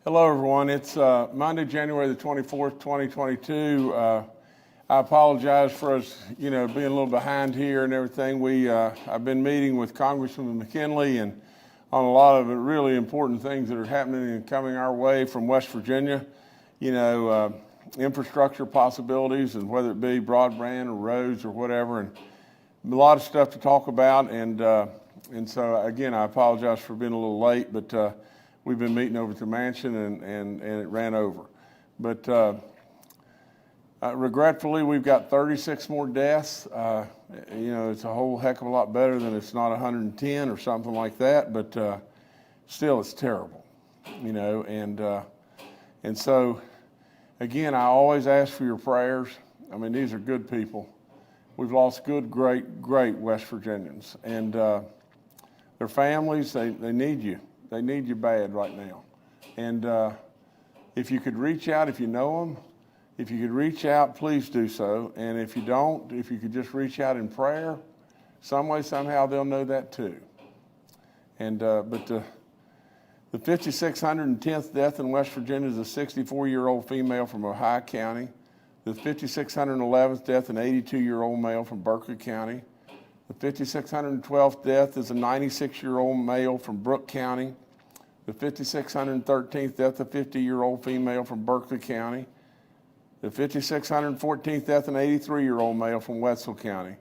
Hello, everyone. It's Monday, January the 24th, 2022. I apologize for us, being a little behind here and everything. I've been meeting with Congressman McKinley and on a lot of really important things that are happening and coming our way from West Virginia. Infrastructure possibilities, and whether it be broadband or roads or whatever, and a lot of stuff to talk about. And so again, I apologize for being a little late, but we've been meeting over at the mansion and it ran over. But regretfully, we've got 36 more deaths. It's a whole heck of a lot better than it's not 110 or something like that, but still it's terrible, and so again, I always ask for your prayers. I mean, these are good people. We've lost good, great West Virginians, and their families, they need you. They need you bad right now. And if you could reach out, if you know them, if you could reach out, please do so. And if you don't, if you could just reach out in prayer, some way, somehow, they'll know that too. And but the 5,610th death in West Virginia is a 64-year-old female from Ohio County. The 5,611th death, an 82-year-old male from Berkeley County. The 5,612th death is a 96-year-old male from Brooke County. The 5,613th death, a 50-year-old female from Berkeley County. The 5,614th death, an 83-year-old male from Wetzel County.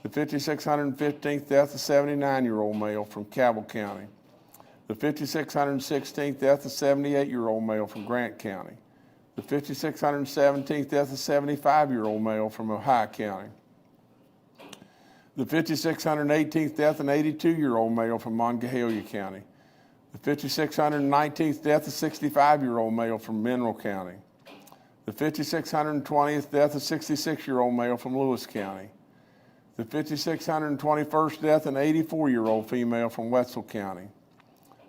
The 5,615th death, a 79-year-old male from Cabell County. The 5,616th death, a 78-year-old male from Grant County. The 5,617th death, a 75-year-old male from Ohio County. The 5,618th death, an 82-year-old male from Monongalia County. The 5,619th death, a 65-year-old male from Mineral County. The 5,620th death, a 66-year-old male from Lewis County. The 5,621st death, an 84-year-old female from Wetzel County.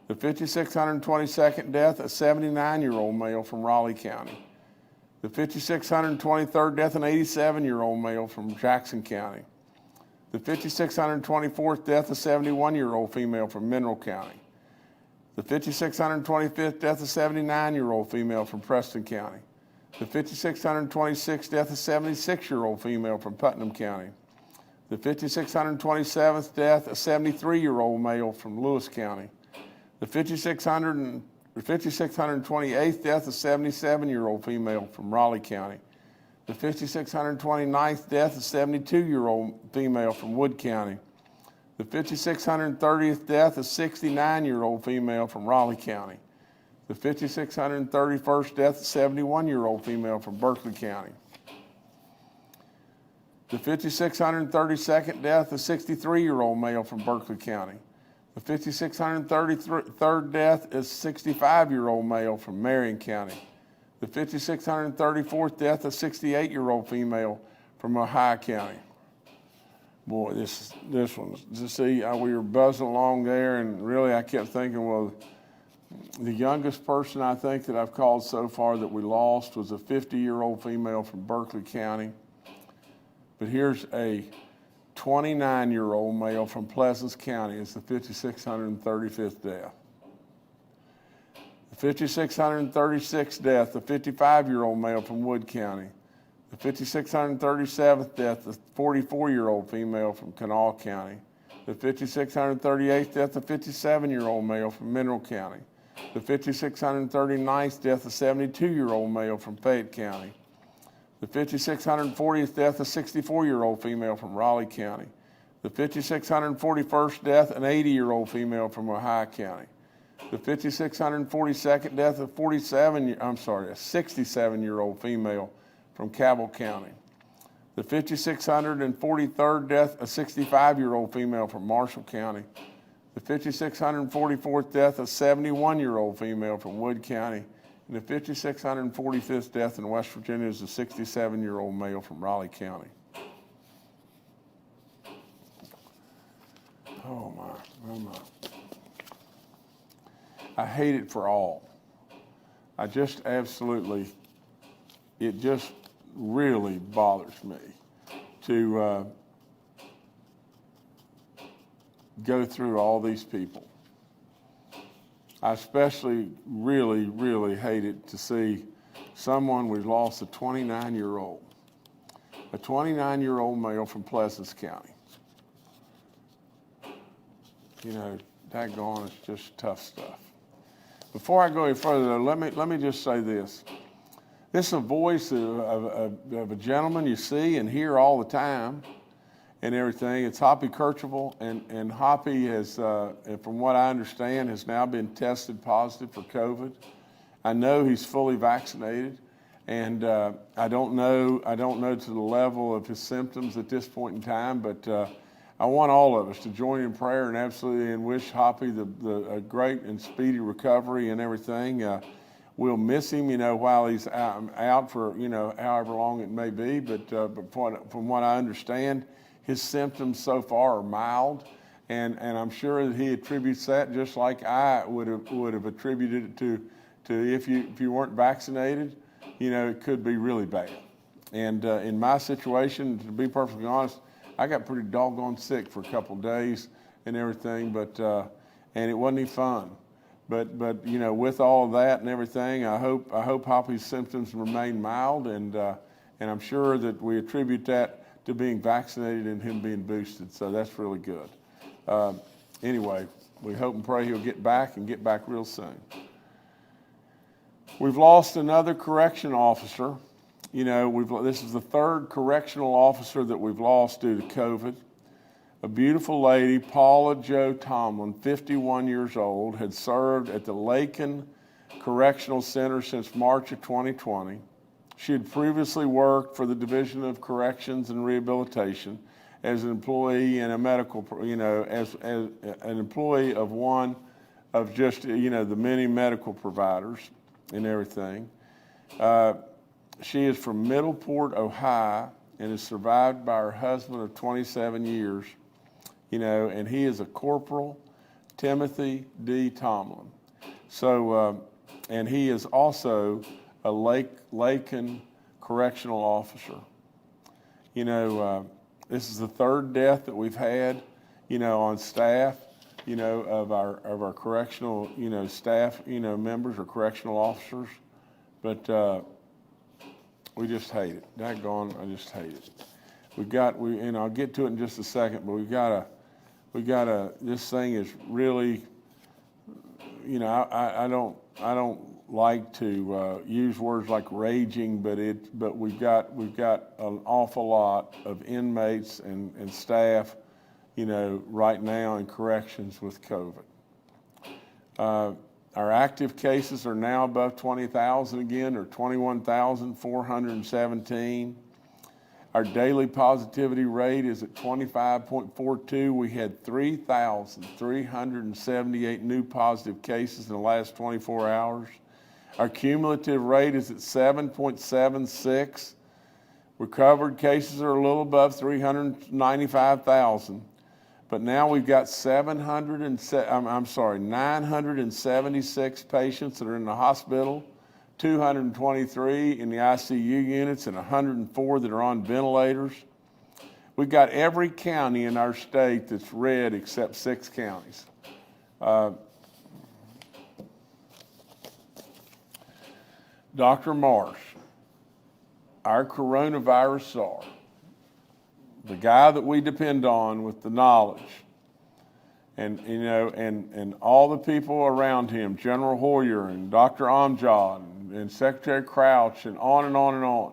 The 5,622nd death, a 79-year-old male from Raleigh County. The 5,623rd death, an 87-year-old male from Jackson County. The 5,624th death, a 71-year-old female from Mineral County. The 5,625th death, a 79-year-old female from Preston County. The 5,626th death, a 76-year-old female from Putnam County. The 5,627th death, a 73-year-old male from Lewis County. The 5,628th death, a 77-year-old female from Raleigh County. The 5,629th death, a 72-year-old female from Wood County. The 5,630th death, a 69-year-old female from Raleigh County. The 5,631st death, a 71-year-old female from Berkeley County. The 5,632nd death, a 63-year-old male from Berkeley County. The 5,633rd death is a 65-year-old male from Marion County. The 5,634th death, a 68-year-old female from Ohio County. Boy, this one, to see, we were buzzing along there, and really I kept thinking, well, the youngest person I think that I've called so far that we lost was a 50-year-old female from Berkeley County. But here's a 29-year-old male from Pleasants County. It's the 5,635th death. The 5,636th death, a 55-year-old male from Wood County. The 5,637th death, a 44-year-old female from Kanawha County. The 5,638th death, a 57-year-old male from Mineral County. The 5,639th death, a 72-year-old male from Fayette County. The 5,640th death, a 64-year-old female from Raleigh County. The 5,641st death, an 80-year-old female from Ohio County. The 5,642nd death, a 67-year-old female from Cabell County. The 5,643rd death, a 65-year-old female from Marshall County. The 5,644th death, a 71-year-old female from Wood County. And the 5,645th death in West Virginia is a 67-year-old male from Raleigh County. Oh my. I hate it for all. I just absolutely, it just really bothers me to go through all these people I especially really hated to see someone, we lost a 29-year-old male from Pleasants County. You know, daggone, it's just tough stuff. Before I go any further, though, let me just say this. This is a voice of a gentleman you see and hear all the time and everything. It's Hoppy Kercheval, and Hoppy has, from what I understand, has now been tested positive for COVID. I know he's fully vaccinated, and I don't know to the level of his symptoms at this point in time, but I want all of us to join in prayer and wish Hoppy a great and speedy recovery and everything. We'll miss him, you know, while he's out for, you know, however long it may be. But from what I understand, his symptoms so far are mild, and I'm sure that he attributes that just like I would have attributed it to if you weren't vaccinated, you know, it could be really bad. And in my situation, to be perfectly honest, I got pretty doggone sick for a couple of days and everything, and it wasn't any fun. But you know, with all of that and everything, I hope Hoppy's symptoms remain mild, and I'm sure that we attribute that to being vaccinated and him being boosted. So that's really good. Anyway, we hope and pray he'll get back real soon. We've lost another correctional officer. You know, this is the third correctional officer that we've lost due to COVID. A beautiful lady, Paula Jo Tomlin, 51 years old, had served at the Lakin Correctional Center since March of 2020. She had previously worked for the Division of Corrections and Rehabilitation as an employee in a medical, you know, as an employee of one of just, you know, the many medical providers and everything. She is from Middleport, Ohio, and is survived by her husband of 27 years, you know, and he is a Corporal Timothy D. Tomlin. So, and he is also a Lakin correctional officer. You know, this is the third death that we've had, you know, on staff, you know, of our correctional, you know, staff, you know, members or correctional officers, but we just hate it. Daggone, I just hate it. And I'll get to it in just a second, but we gotta, this thing is really, you know, I don't like to use words like raging, but we've got an awful lot of inmates and staff, you know, right now in corrections with COVID. Our active cases are now above 20,000 again, or 21,417. Our daily positivity rate is at 25.42. We had 3,378 new positive cases in the last 24 hours. Our cumulative rate is at 7.76. Recovered cases are a little above 395,000. But now we've got 976 patients that are in the hospital, 223 in the ICU units, and 104 that are on ventilators. We've got every county in our state that's red except 6 counties. Dr. Marsh, our coronavirus czar, the guy that we depend on with the knowledge, and you know, and all the people around him, General Hoyer and Dr. Amjad and Secretary Crouch, and on and on and on.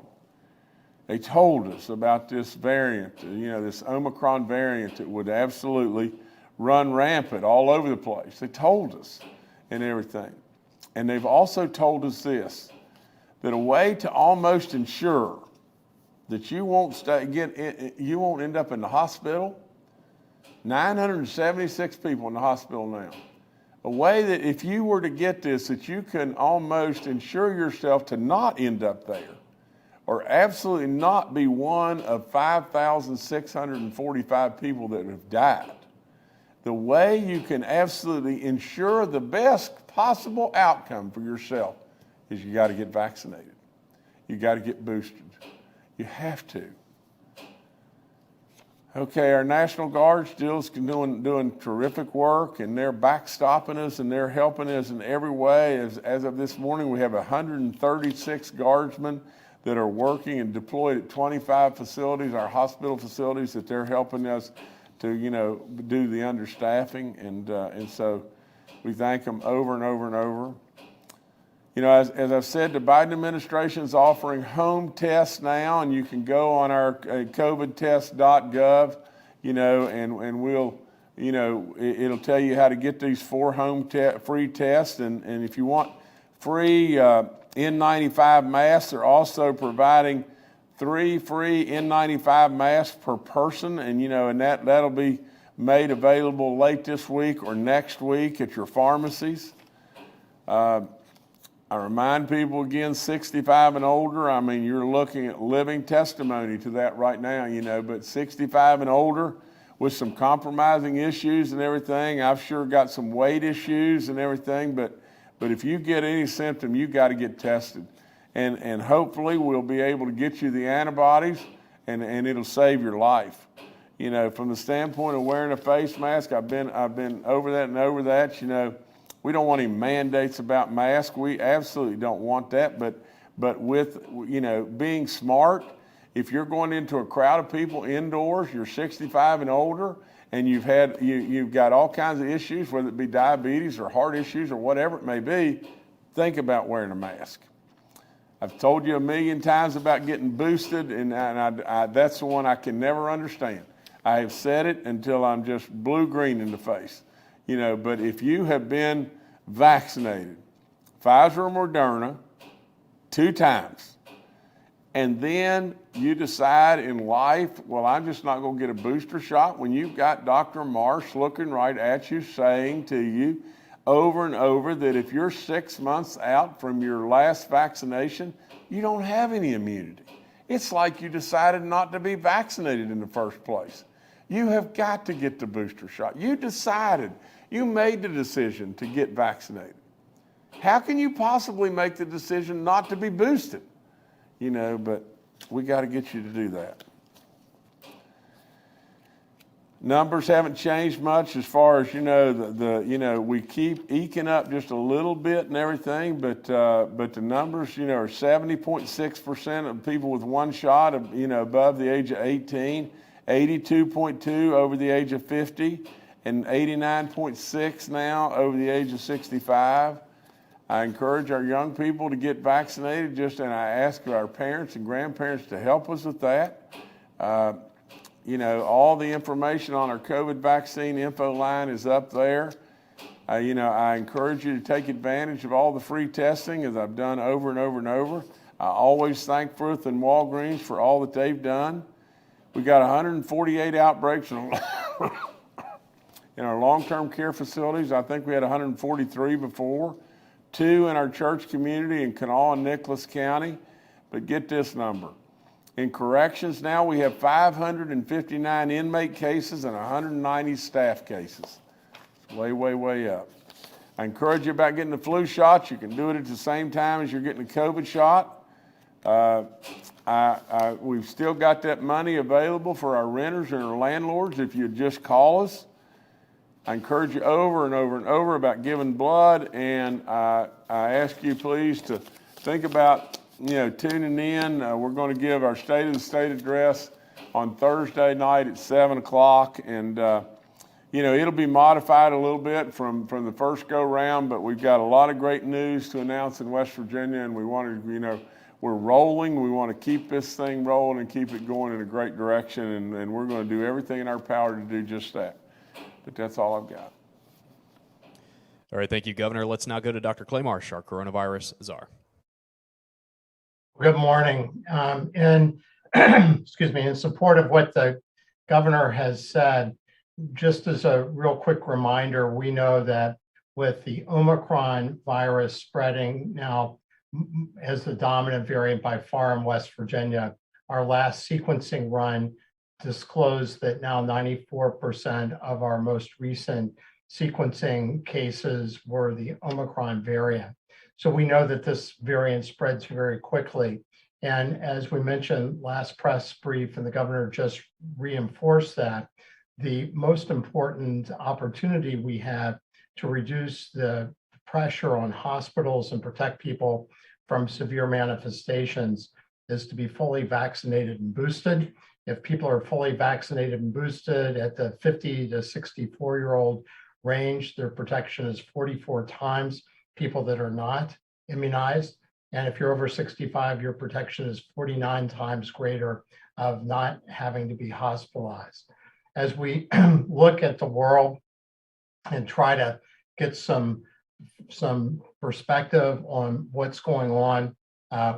They told us about this variant, you know, this Omicron variant that would absolutely run rampant all over the place. They told us and everything. And they've also told us this, that a way to almost ensure that you won't end up in the hospital. 976 people in the hospital now. A way that if you were to get this, that you can almost ensure yourself to not end up there, or absolutely not be one of 5,645 people that have died. The way you can absolutely ensure the best possible outcome for yourself is you got to get vaccinated. You got to get boosted. You have to. Okay, our National Guard still is doing terrific work, and they're backstopping us and they're helping us in every way. As of this morning, we have 136 guardsmen that are working and deployed at 25 facilities, our hospital facilities, that they're helping us to, do the understaffing, and so we thank them over and over and over. As I've said, the Biden administration is offering home tests now, and you can go on our COVID-Test.gov, and we'll, it'll tell you how to get these 4 free tests. And if you want free N95 masks, they're also providing 3 free N95 masks per person, and that'll be made available late this week or next week at your pharmacies. I remind people again, 65 and older, you're looking at living testimony to that right now, but 65 and older with some compromising issues and everything. I've sure got some weight issues and everything, but if you get any symptom, you got to get tested. And hopefully we'll be able to get you the antibodies and it'll save your life. From the standpoint of wearing a face mask, I've been over that and over that, we don't want any mandates about masks. We absolutely don't want that. But with, being smart, if you're going into a crowd of people indoors, you're 65 and older, and you've got all kinds of issues, whether it be diabetes or heart issues or whatever it may be, think about wearing a mask. I've told you a million times about getting boosted, and that's the one I can never understand. I have said it until I'm just blue-green in the face. But if you have been vaccinated, Pfizer or Moderna, 2 times, and then you decide in life, well, I'm just not going to get a booster shot, when you've got Dr. Marsh looking right at you, saying to you over and over that if you're 6 months out from your last vaccination, you don't have any immunity. It's like you decided not to be vaccinated in the first place. You have got to get the booster shot. You made the decision to get vaccinated. How can you possibly make the decision not to be boosted? But we got to get you to do that. Numbers haven't changed much as far as, we keep eking up just a little bit and everything, but the numbers, are 70.6% of people with 1 shot, above the age of 18, 82.2 over the age of 50, and 89.6 now over the age of 65. I encourage our young people to get vaccinated, and I ask our parents and grandparents to help us with that. All the information on our COVID vaccine info line is up there. I encourage you to take advantage of all the free testing, as I've done over and over and over. I always thank Frith and Walgreens for all that they've done. We got 148 outbreaks in our long-term care facilities. I think we had 143 before. 2 in our church community in Kanawha and Nicholas County. But get this number. In corrections now, we have 559 inmate cases and 190 staff cases. It's way, way, way up. I encourage you about getting the flu shots. You can do it at the same time as you're getting a COVID shot. We've still got that money available for our renters and our landlords if you just call us. I encourage you over and over and over about giving blood, and I ask you please to think about tuning in. We're going to give our State of the State address on Thursday night at 7 o'clock, and it'll be modified a little bit from the first go round, but we've got a lot of great news to announce in West Virginia, and we want to, we're rolling. We want to keep this thing rolling and keep it going in a great direction, and we're going to do everything in our power to do just that. But that's all I've got. All right, thank you, Governor. Let's now go to Dr. Clay Marsh, our coronavirus czar. Good morning. Excuse me, in support of what the governor has said, just as a real quick reminder, we know that with the Omicron virus spreading now as the dominant variant by far in West Virginia, our last sequencing run disclosed that now 94% of our most recent sequencing cases were the Omicron variant. So we know that this variant spreads very quickly. And as we mentioned last press brief, and the governor just reinforced that, the most important opportunity we have to reduce the pressure on hospitals and protect people from severe manifestations is to be fully vaccinated and boosted. If people are fully vaccinated and boosted at the 50 to 64-year-old range, their protection is 44 times people that are not immunized. And if you're over 65, your protection is 49 times greater of not having to be hospitalized. As we look at the world and try to get some perspective on what's going on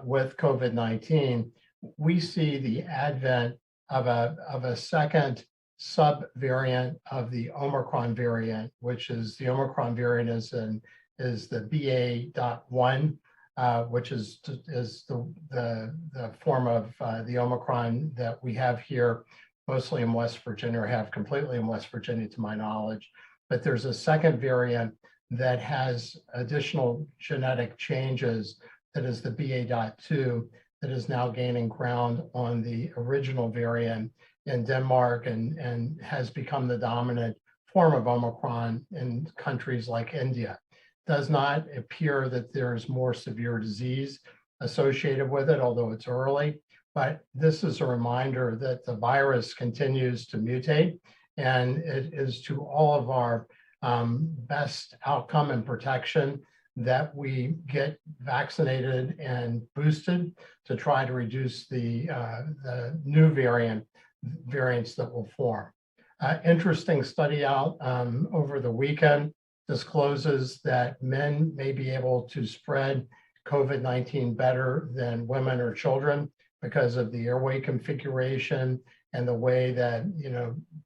with COVID-19, we see the advent of a second subvariant of the Omicron variant, which is the Omicron variant is the BA.1. Which is the form of the Omicron that we have here, mostly in West Virginia, or have completely in West Virginia to my knowledge. But there's a second variant that has additional genetic changes, that is the BA.2, that is now gaining ground on the original variant in Denmark and has become the dominant form of Omicron in countries like India. Does not appear that there's more severe disease associated with it, although it's early. But this is a reminder that the virus continues to mutate, and it is to all of our best outcome and protection that we get vaccinated and boosted to try to reduce the new variants that will form. Interesting study out over the weekend discloses that men may be able to spread COVID-19 better than women or children because of the airway configuration and the way that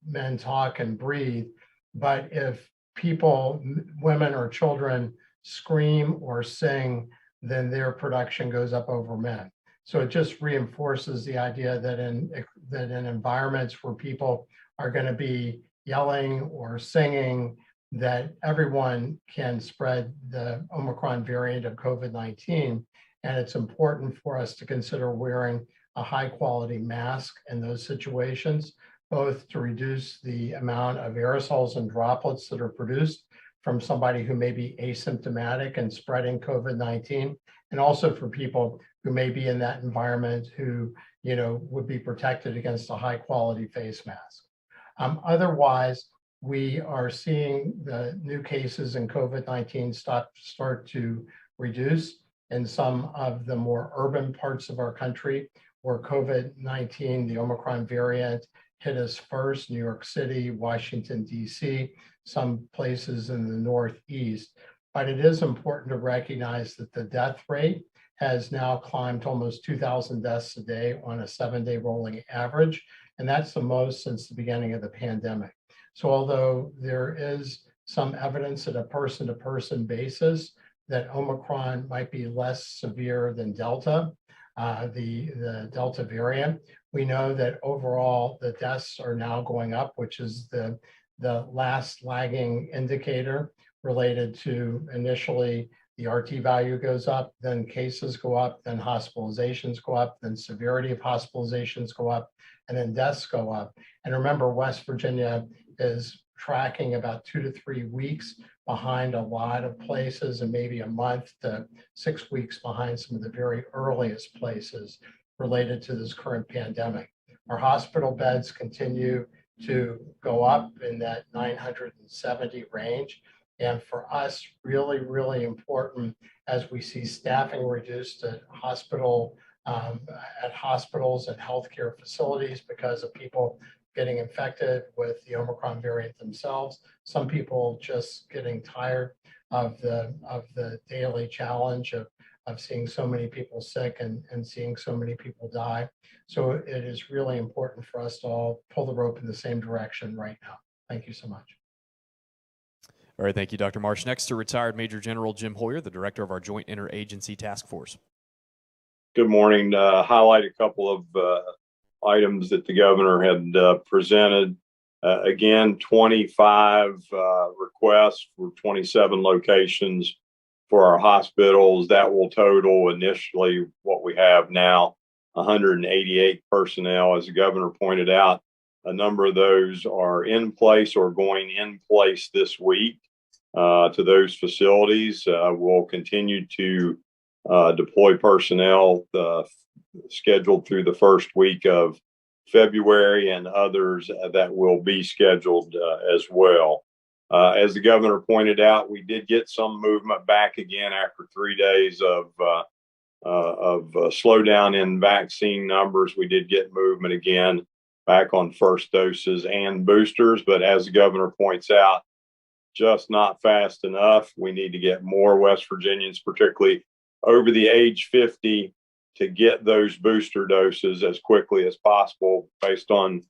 men talk and breathe. But if people, women or children, scream or sing, then their production goes up over men. So it just reinforces the idea that in environments where people are going to be yelling or singing, that everyone can spread the Omicron variant of COVID-19. And it's important for us to consider wearing a high quality mask in those situations, both to reduce the amount of aerosols and droplets that are produced from somebody who may be asymptomatic and spreading COVID-19, and also for people who may be in that environment who would be protected against a high quality face mask. Otherwise, we are seeing the new cases in COVID-19 start to reduce in some of the more urban parts of our country where COVID-19, the Omicron variant, hit us first: New York City, Washington, D.C., some places in the Northeast. But it is important to recognize that the death rate has now climbed to almost 2,000 deaths a day on a 7-day rolling average. And that's the most since the beginning of the pandemic. So although there is some evidence at a person-to-person basis that Omicron might be less severe than Delta, the Delta variant, we know that overall the deaths are now going up, which is the last lagging indicator related to initially the RT value goes up, then cases go up, then hospitalizations go up, then severity of hospitalizations go up, and then deaths go up. And remember, West Virginia is tracking about 2 to 3 weeks behind a lot of places, and maybe a month to 6 weeks behind some of the very earliest places related to this current pandemic. Our hospital beds continue to go up in that 970 range. And for us, really, really important as we see staffing reduced at hospitals and healthcare facilities because of people getting infected with the Omicron variant themselves. Some people just getting tired of the daily challenge of seeing so many people sick and seeing so many people die. So it is really important for us to all pull the rope in the same direction right now. Thank you so much. All right, thank you, Dr. Marsh. Next to retired Major General Jim Hoyer, the director of our Joint Interagency Task Force. Good morning. Highlight a couple of items that the governor had presented. Again, 25 requests for 27 locations for our hospitals. That will total initially what we have now 188 personnel. As the governor pointed out, a number of those are in place or going in place this week to those facilities. We'll continue to deploy personnel scheduled through the first week of February, and others that will be scheduled as well. As the governor pointed out, we did get some movement back again after 3 days of slowdown in vaccine numbers. We did get movement again back on first doses and boosters, but as the governor points out, just not fast enough. We need to get more West Virginians, particularly over the age 50, to get those booster doses as quickly as possible based on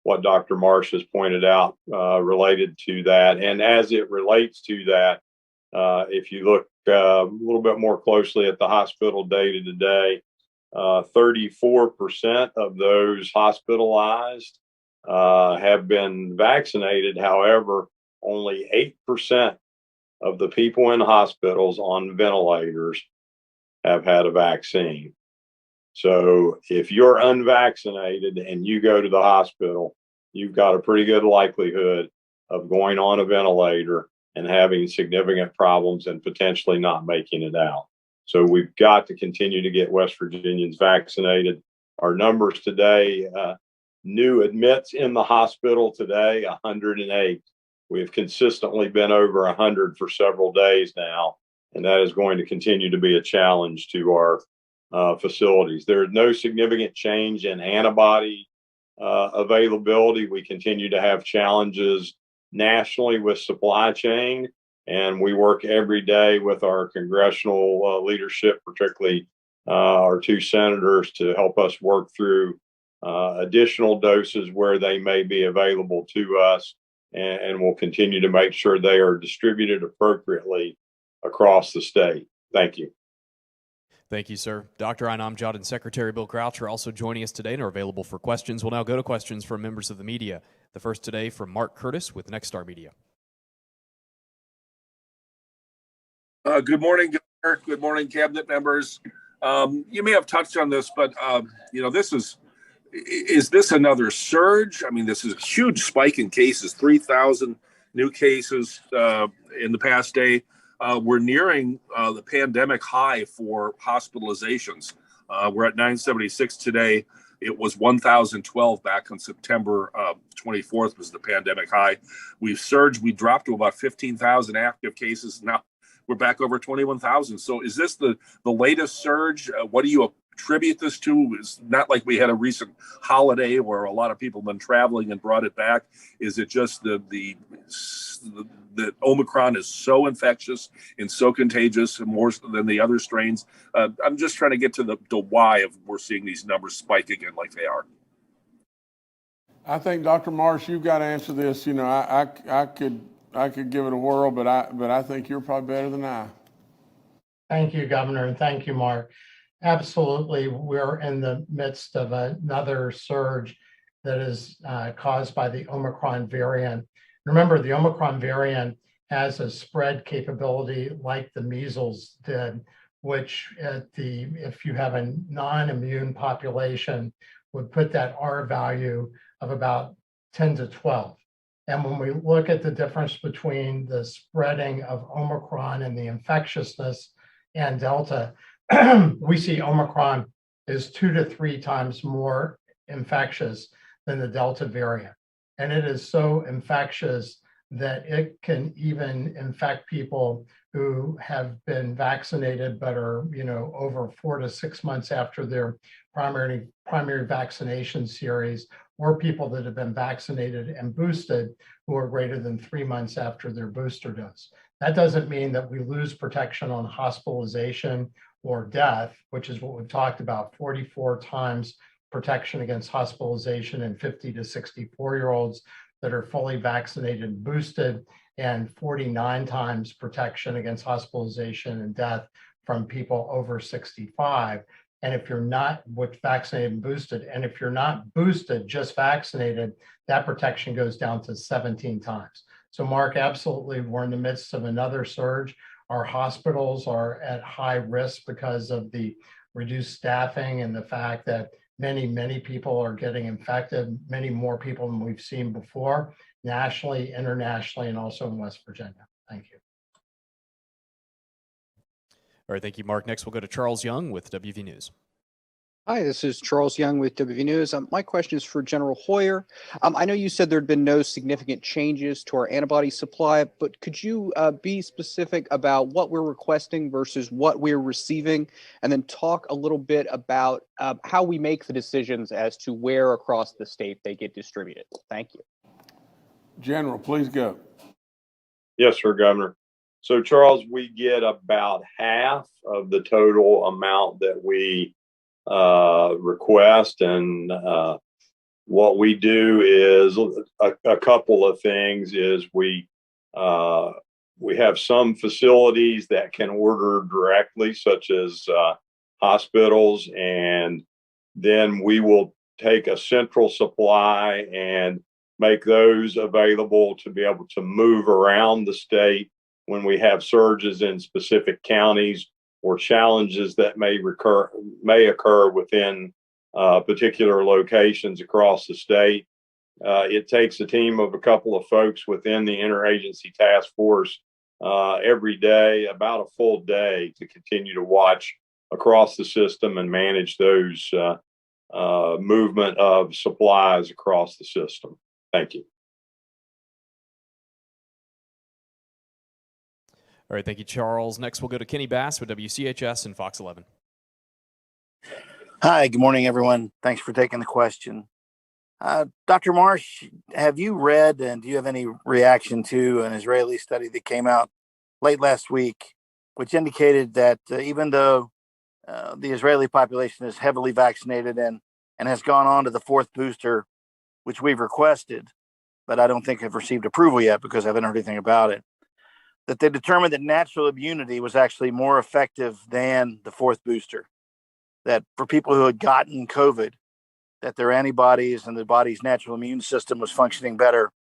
what Dr. Marsh has pointed out related to that. And as it relates to that, if you look a little bit more closely at the hospital data today, 34% of those hospitalized have been vaccinated. However, only 8% of the people in hospitals on ventilators have had a vaccine. So if you're unvaccinated and you go to the hospital, you've got a pretty good likelihood of going on a ventilator and having significant problems and potentially not making it out. So we've got to continue to get West Virginians vaccinated. Our numbers today, new admits in the hospital today, 108. We've consistently been over 100 for several days now, and that is going to continue to be a challenge to our facilities. There is no significant change in antibody availability. We continue to have challenges nationally with supply chain, and we work every day with our congressional leadership, particularly our two senators, to help us work through additional doses where they may be available to us, and we'll continue to make sure they are distributed appropriately across the state. Thank you. Thank you, sir. Dr. Inamjad and Secretary Bill Crouch are also joining us today and are available for questions. We'll now go to questions from members of the media. The first today from Mark Curtis with Nexstar Media. Good morning, Governor. Good morning, cabinet members. You may have touched on this, but is this another surge? I mean, this is a huge spike in cases, 3,000 new cases in the past day. We're nearing the pandemic high for hospitalizations. We're at 976 today. It was 1,012 back on September 24th was the pandemic high. We've surged. We dropped to about 15,000 active cases. Now we're back over 21,000. So is this the latest surge? What do you attribute this to? It's not like we had a recent holiday where a lot of people have been traveling and brought it back. Is it just the Omicron is so infectious and so contagious and more than the other strains? I'm just trying to get to the why of we're seeing these numbers spike again like they are. I think, Dr. Marsh, you've got to answer this. You know, I could give it a whirl, but I think you're probably better than I. Thank you, Governor, and thank you, Mark. Absolutely, we're in the midst of another surge that is caused by the Omicron variant. Remember, the Omicron variant has a spread capability like the measles did, which if you have a non-immune population would put that R value of about 10 to 12. And when we look at the difference between the spreading of Omicron and the infectiousness and Delta, we see Omicron is 2 to 3 times more infectious than the Delta variant. And it is so infectious that it can even infect people who have been vaccinated but are, over 4 to 6 months after their primary vaccination series, or people that have been vaccinated and boosted who are greater than 3 months after their booster dose. That doesn't mean that we lose protection on hospitalization or death, which is what we've talked about, 44 times protection against hospitalization in 50 to 64-year-olds that are fully vaccinated and boosted, and 49 times protection against hospitalization and death from people over 65. And if you're not vaccinated and boosted, and if you're not boosted, just vaccinated, that protection goes down to 17 times. So Mark, absolutely, we're in the midst of another surge. Our hospitals are at high risk because of the reduced staffing and the fact that many people are getting infected, many more people than we've seen before, nationally, internationally, and also in West Virginia. Thank you. All right, thank you, Mark. Next, we'll go to Charles Young with WV News. Hi, this is Charles Young with WV News. My question is for General Hoyer. I know you said there had been no significant changes to our antibody supply, but could you be specific about what we're requesting versus what we're receiving, and then talk a little bit about how we make the decisions as to where across the state they get distributed? Thank you. General, please go. Yes, sir, Governor. So, Charles, we get about half of the total amount that we request, and what we do is a couple of things. Is we have some facilities that can order directly, such as hospitals, and then we will take a central supply and make those available to be able to move around the state when we have surges in specific counties or challenges that may occur within particular locations across the state. It takes a team of a couple of folks within the interagency task force every day, about a full day, to continue to watch across the system and manage those movement of supplies across the system. Thank you. All right, thank you, Charles. Next, we'll go to Kenny Bass with WCHS and Fox 11. Hi, good morning, everyone. Thanks for taking the question. Dr. Marsh, have you read and do you have any reaction to an Israeli study that came out late last week, which indicated that even though the Israeli population is heavily vaccinated and has gone on to the fourth booster, which we've requested, but I don't think have received approval yet because I haven't heard anything about it, that they determined that natural immunity was actually more effective than the fourth booster? That for people who had gotten COVID, that their antibodies and the body's natural immune system was functioning better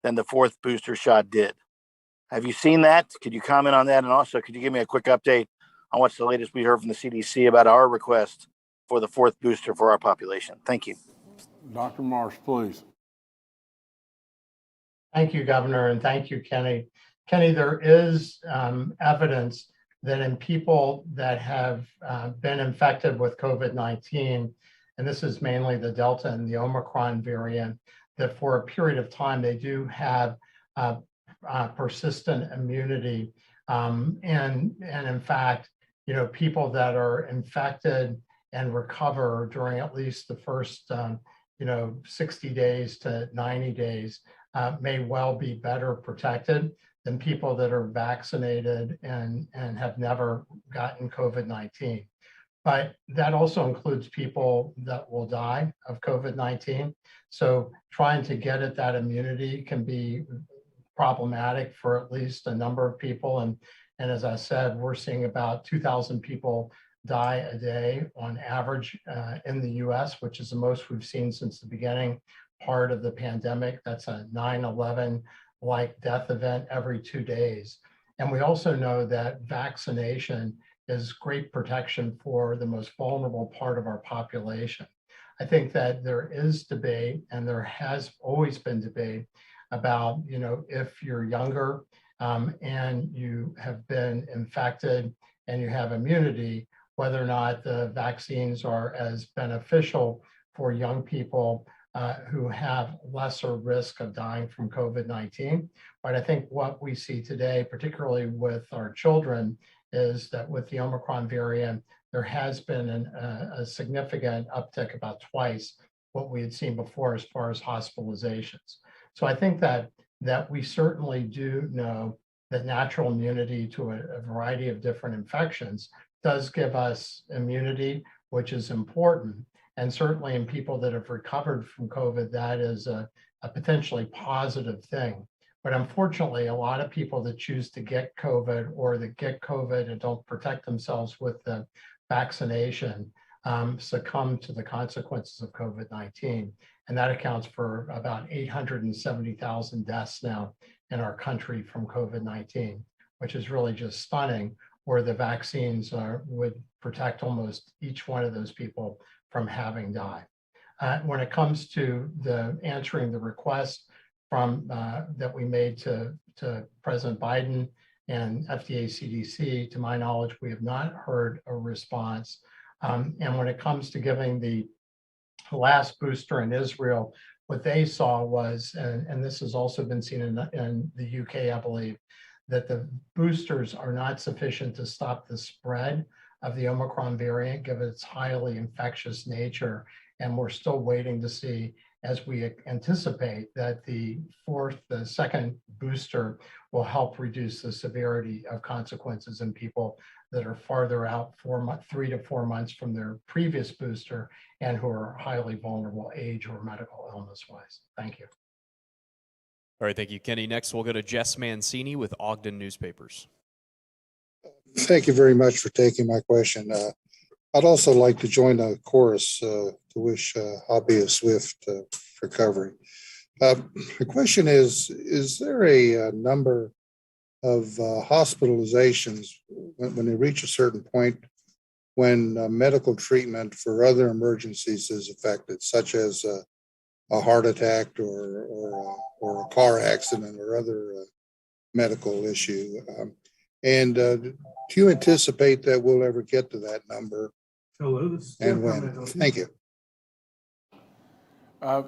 than the fourth booster shot did. Have you seen that? Could you comment on that? And also, could you give me a quick update on what's the latest we heard from the CDC about our request for the fourth booster for our population? Thank you. Dr. Marsh, please. Thank you, Governor, and thank you, Kenny. Kenny, there is evidence that in people that have been infected with COVID-19, and this is mainly the Delta and the Omicron variant, that for a period of time they do have persistent immunity. And in fact, people that are infected and recover during at least the first 60 days to 90 days may well be better protected than people that are vaccinated and have never gotten COVID-19. But that also includes people that will die of COVID-19. So trying to get at that immunity can be problematic for at least a number of people. And as I said, we're seeing about 2,000 people die a day on average in the US, which is the most we've seen since the beginning part of the pandemic. That's a 9/11-like death event every 2 days. And we also know that vaccination is great protection for the most vulnerable part of our population. I think that there is debate, and there has always been debate about, if you're younger and you have been infected and you have immunity, whether or not the vaccines are as beneficial for young people who have lesser risk of dying from COVID-19. But I think what we see today, particularly with our children, is that with the Omicron variant, there has been a significant uptick, about twice what we had seen before as far as hospitalizations. So I think that we certainly do know that natural immunity to a variety of different infections does give us immunity, which is important. And certainly in people that have recovered from COVID, that is a potentially positive thing. But unfortunately, a lot of people that choose to get COVID or that get COVID and don't protect themselves with the vaccination succumb to the consequences of COVID-19. And that accounts for about 870,000 deaths now in our country from COVID-19, which is really just stunning, where the vaccines would protect almost each one of those people from having died. When it comes to the answering the request from that we made to President Biden and FDA CDC, to my knowledge, we have not heard a response. And when it comes to giving the last booster in Israel, what they saw was, and this has also been seen in the UK, I believe, that the boosters are not sufficient to stop the spread of the Omicron variant, given its highly infectious nature. And we're still waiting to see, as we anticipate, that the second booster will help reduce the severity of consequences in people that are farther out, 3 to 4 months from their previous booster and who are highly vulnerable age or medical illness wise. Thank you. All right, thank you, Kenny. Next, we'll go to Jess Mancini with Ogden Newspapers. Thank you very much for taking my question. I'd also like to join the chorus to wish Hoppy a swift recovery. The question is there a number of hospitalizations when they reach a certain point when medical treatment for other emergencies is affected, such as a heart attack or a car accident or other medical issue? And do you anticipate that we'll ever get to that number? And when? Thank you. I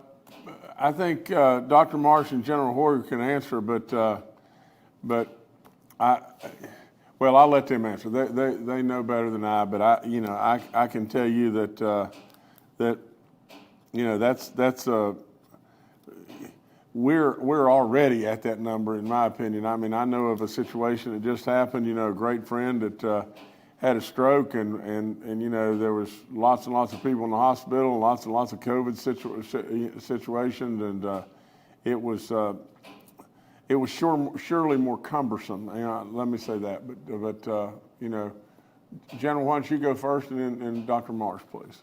think Dr. Marsh and General Hoyer can answer, but I'll let them answer. They know better than I, but I can tell you that we're already at that number, in my opinion. I mean, I know of a situation that just happened. A great friend that had a stroke, and there was lots and lots of people in the hospital, and lots of COVID situations, and it was surely more cumbersome. Let me say that. But General, why don't you go first, and then Dr. Marsh, please.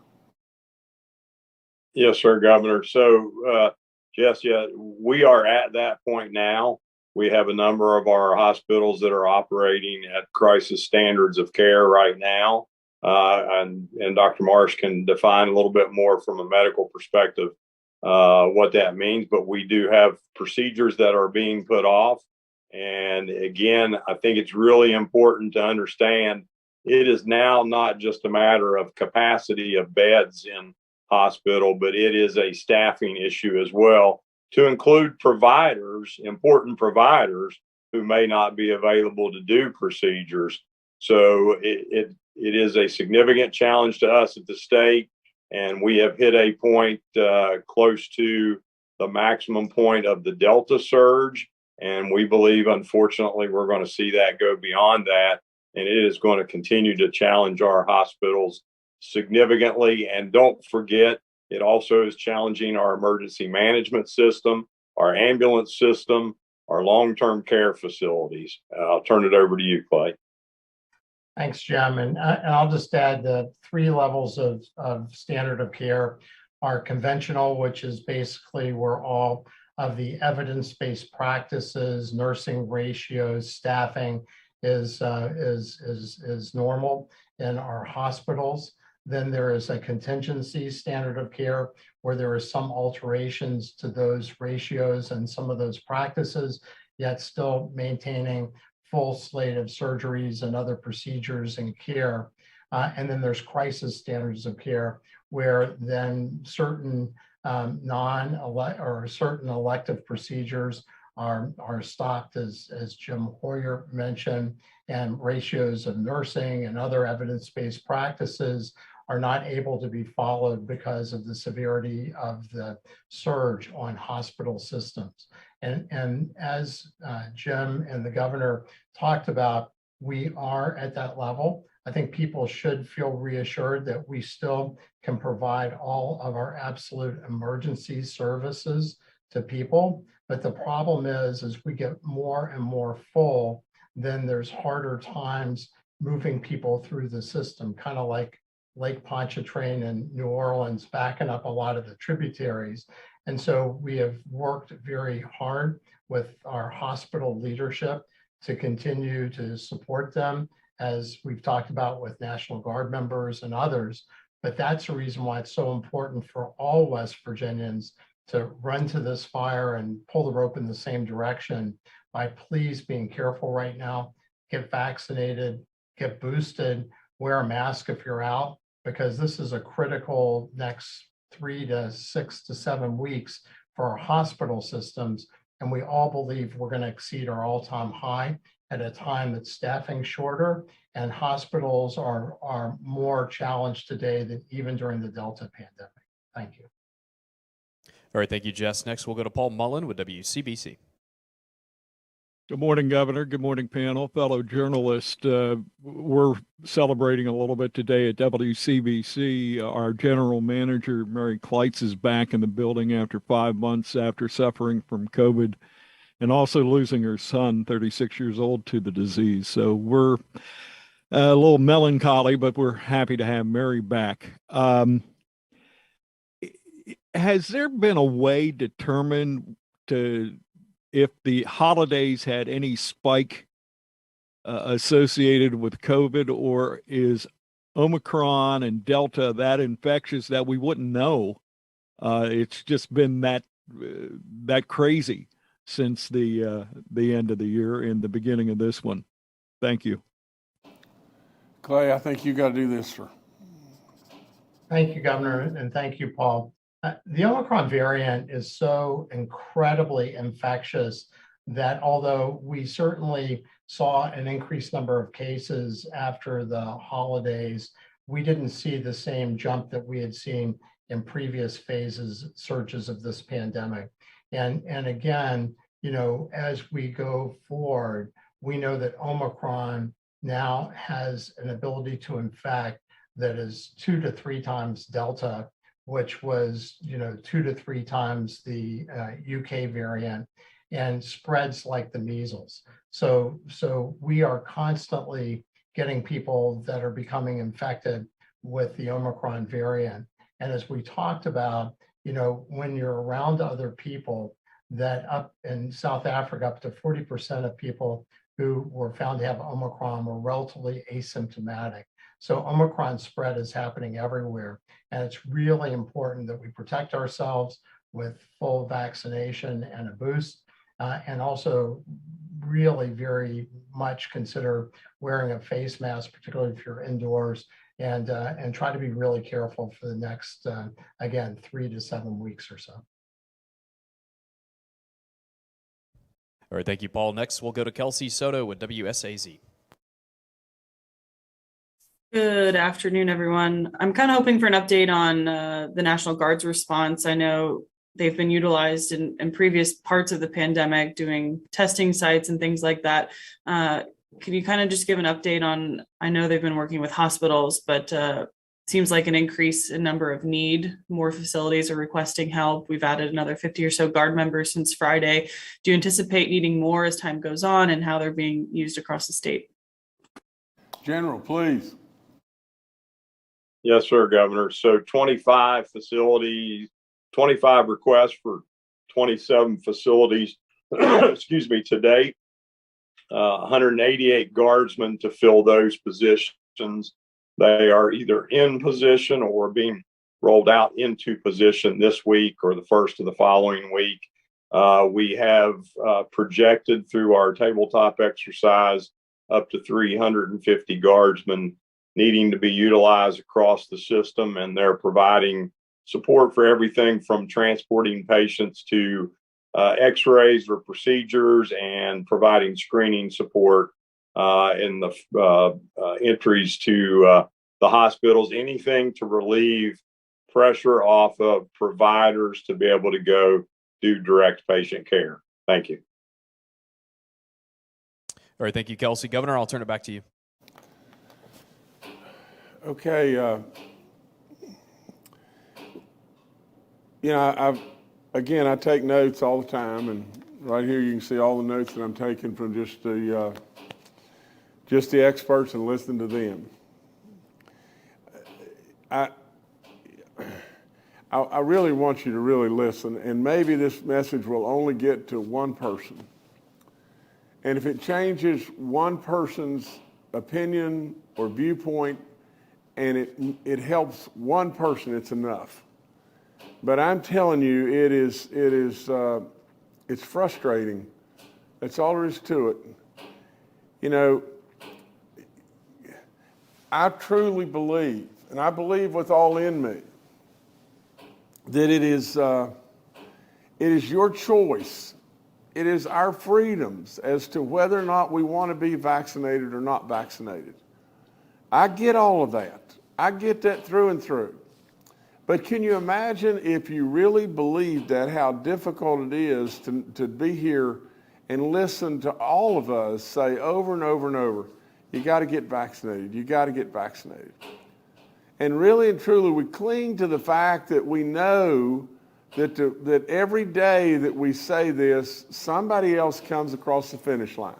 Yes, sir, Governor. So, Jess, we are at that point now. We have a number of our hospitals that are operating at crisis standards of care right now. And Dr. Marsh can define a little bit more from a medical perspective what that means. But we do have procedures that are being put off. And again, I think it's really important to understand it is now not just a matter of capacity of beds in hospital, but it is a staffing issue as well, to include providers, important providers who may not be available to do procedures. So it is a significant challenge to us at the state, and we have hit a point close to the maximum point of the Delta surge, and we believe, unfortunately, we're going to see that go beyond that, and it is going to continue to challenge our hospitals significantly. And don't forget, it also is challenging our emergency management system, our ambulance system, our long-term care facilities. I'll turn it over to you, Clay. Thanks, Jim. And I'll just add the 3 levels of standard of care are conventional, which is basically where all of the evidence-based practices, nursing ratios, staffing is normal in our hospitals. Then there is a contingency standard of care where there are some alterations to those ratios and some of those practices, yet still maintaining full slate of surgeries and other procedures and care. And then there's crisis standards of care where then certain certain elective procedures are stopped, as Jim Hoyer mentioned, and ratios of nursing and other evidence-based practices are not able to be followed because of the severity of the surge on hospital systems. And as Jim and the governor talked about, we are at that level. I think people should feel reassured that we still can provide all of our absolute emergency services to people. But the problem is, as we get more and more full, then there's harder times moving people through the system, kind of like Lake Pontchartrain in New Orleans, backing up a lot of the tributaries. And so we have worked very hard with our hospital leadership to continue to support them, as we've talked about with National Guard members and others. But that's the reason why it's so important for all West Virginians to run to this fire and pull the rope in the same direction by please being careful right now, get vaccinated, get boosted, wear a mask if you're out, because this is a critical next 3 to 6 to 7 weeks for our hospital systems. And we all believe we're going to exceed our all-time high at a time that staffing shorter and hospitals are more challenged today than even during the Delta pandemic. Thank you. All right, thank you, Jess. Next, we'll go to Paul Mullen with WCBC. Good morning, Governor. Good morning, panel, fellow journalists. We're celebrating a little bit today at WCBC. Our general manager, Mary Kleitz, is back in the building after 5 months after suffering from COVID and also losing her son, 36 years old, to the disease. So we're a little melancholy, but we're happy to have Mary back. Has there been a way determined to if the holidays had any spike associated with COVID, or is Omicron and Delta that infectious that we wouldn't know? It's just been that crazy since the end of the year and the beginning of this one. Thank you. Clay, I think you got to do this, sir. Thank you, Governor, and thank you, Paul. The Omicron variant is so incredibly infectious that although we certainly saw an increased number of cases after the holidays, we didn't see the same jump that we had seen in previous surges of this pandemic. And again, you know, as we go forward, we know that Omicron now has an ability to infect that is 2 to 3 times Delta, which was, you know, 2 to 3 times the UK variant, and spreads like the measles. So we are constantly getting people that are becoming infected with the Omicron variant. And as we talked about, you know, when you're around other people, that up in South Africa, up to 40% of people who were found to have Omicron were relatively asymptomatic. So Omicron spread is happening everywhere. And it's really important that we protect ourselves with full vaccination and a boost, and also really very much consider wearing a face mask, particularly if you're indoors, and try to be really careful for the next, again, 3 to 7 weeks or so. All right, thank you, Paul. Next, we'll go to Kelsey Soto with WSAZ. Good afternoon, everyone. I'm kind of hoping for an update on the National Guard's response. I know they've been utilized in previous parts of the pandemic doing testing sites and things like that. Can you kind of just give an update on, I know they've been working with hospitals, but seems like an increase in number of need. More facilities are requesting help. We've added another 50 or so Guard members since Friday. Do you anticipate needing more as time goes on, and how they're being used across the state? General, please. Yes, sir, Governor. So 25 facilities, 25 requests for 27 facilities, excuse me, to date. 188 guardsmen to fill those positions. They are either in position or being rolled out into position this week or the first of the following week. We have projected through our tabletop exercise up to 350 guardsmen needing to be utilized across the system, and they're providing support for everything from transporting patients to x-rays or procedures, and providing screening support in the entries to the hospitals, anything to relieve pressure off of providers to be able to go do direct patient care. Thank you. All right, thank you, Kelsey. Governor, I'll turn it back to you. Okay. You know, I take notes all the time, and right here you can see all the notes that I'm taking from just the experts and listening to them. I really want you to really listen, and maybe this message will only get to one person. And if it changes one person's opinion or viewpoint, and it helps one person, it's enough. But I'm telling you, it's frustrating. That's all there is to it. You know, I truly believe, and I believe with all in me, that it is your choice. It is our freedoms as to whether or not we want to be vaccinated or not vaccinated. I get all of that. I get that through and through. But can you imagine if you really believed that, how difficult it is to be here and listen to all of us say over and over and over, you got to get vaccinated, you got to get vaccinated. And really and truly, we cling to the fact that we know that every day that we say this, somebody else comes across the finish line.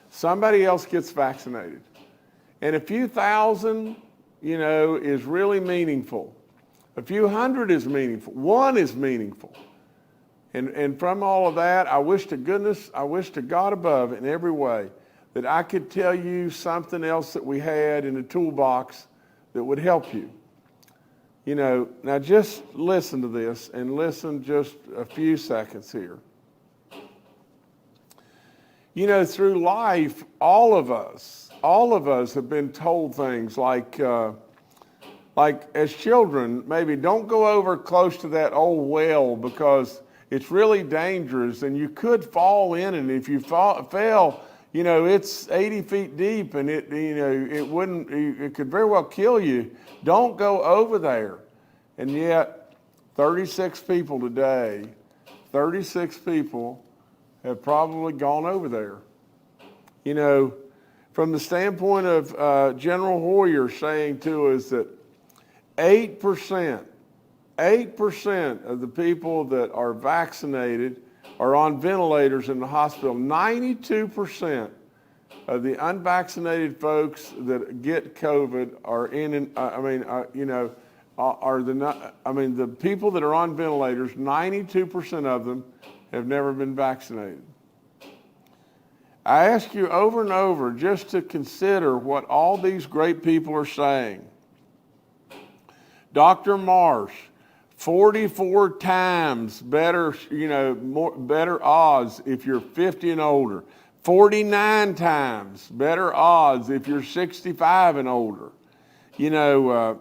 Somebody else gets vaccinated. And a few thousand, is really meaningful. A few hundred is meaningful. One is meaningful. And from all of that, I wish to God above in every way that I could tell you something else that we had in the toolbox that would help you. Now just listen to this and listen just a few seconds here. Through life, all of us have been told things like as children, maybe don't go over close to that old well because it's really dangerous and you could fall in, and if you fell, it's 80 feet deep and it could very well kill you. Don't go over there. And yet 36 people today, 36 people have probably gone over there. From the standpoint of General Hoyer saying to us that 8% of the people that are vaccinated are on ventilators in the hospital. 92% of the unvaccinated folks that get COVID are the people that are on ventilators, 92% of them have never been vaccinated. I ask you over and over just to consider what all these great people are saying. Dr. Marsh, 44 times better, better odds if you're 50 and older. 49 times better odds if you're 65 and older. You got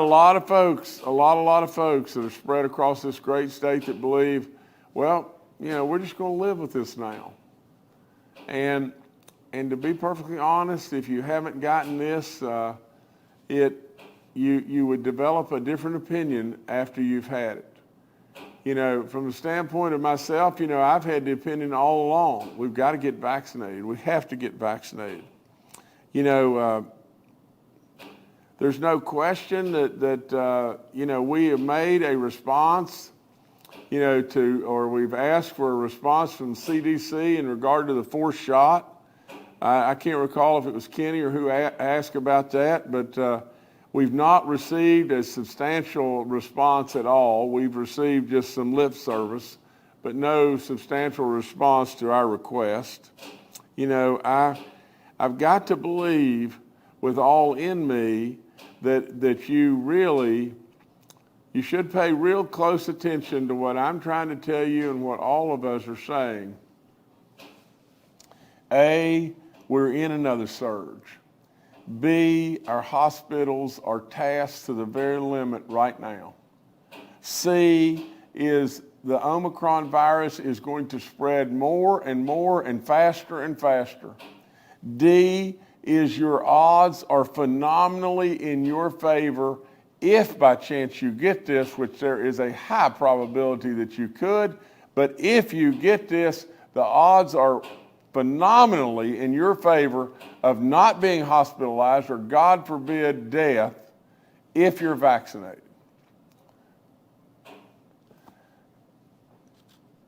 a lot of folks that are spread across this great state that believe, well, we're just going to live with this now. And to be perfectly honest, if you haven't gotten this, you would develop a different opinion after you've had it. From the standpoint of myself, I've had the opinion all along, we've got to get vaccinated. We have to get vaccinated. There's no question that we have made a response, or we've asked for a response from the CDC in regard to the fourth shot. I can't recall if it was Kenny or who asked about that, but we've not received a substantial response at all. We've received just some lip service, but no substantial response to our request. I've got to believe with all in me that you should pay real close attention to what I'm trying to tell you and what all of us are saying. A, we're in another surge. B, our hospitals are tasked to the very limit right now. C, is the Omicron virus is going to spread more and more and faster and faster. D, is your odds are phenomenally in your favor if by chance you get this, which there is a high probability that you could, but if you get this, the odds are phenomenally in your favor of not being hospitalized or, God forbid, death if you're vaccinated.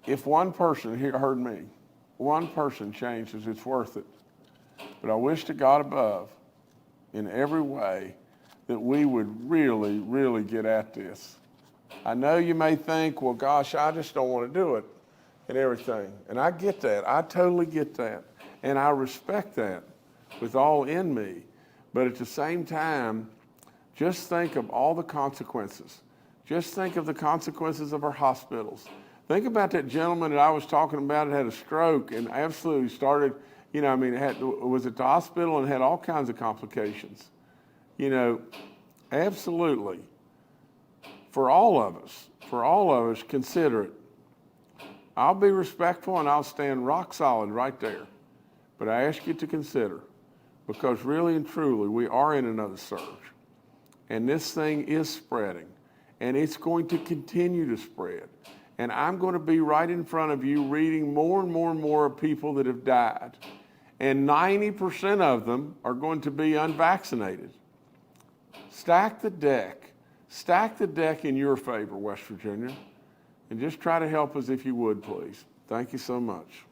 If one person, heard me, one person changes, it's worth it. But I wish to God above, in every way, that we would really, really get at this. I know you may think, well, gosh, I just don't want to do it and everything. And I get that. I totally get that. And I respect that with all in me. But at the same time, just think of all the consequences. Just think of the consequences of our hospitals. Think about that gentleman that I was talking about that had a stroke and absolutely started, was at the hospital and had all kinds of complications. Absolutely. For all of us, consider it. I'll be respectful and I'll stand rock solid right there. But I ask you to consider, because really and truly, we are in another surge. And this thing is spreading, and it's going to continue to spread. And I'm going to be right in front of you reading more and more and more of people that have died. And 90% of them are going to be unvaccinated. Stack the deck. Stack the deck in your favor, West Virginia. And just try to help us if you would, please. Thank you so much.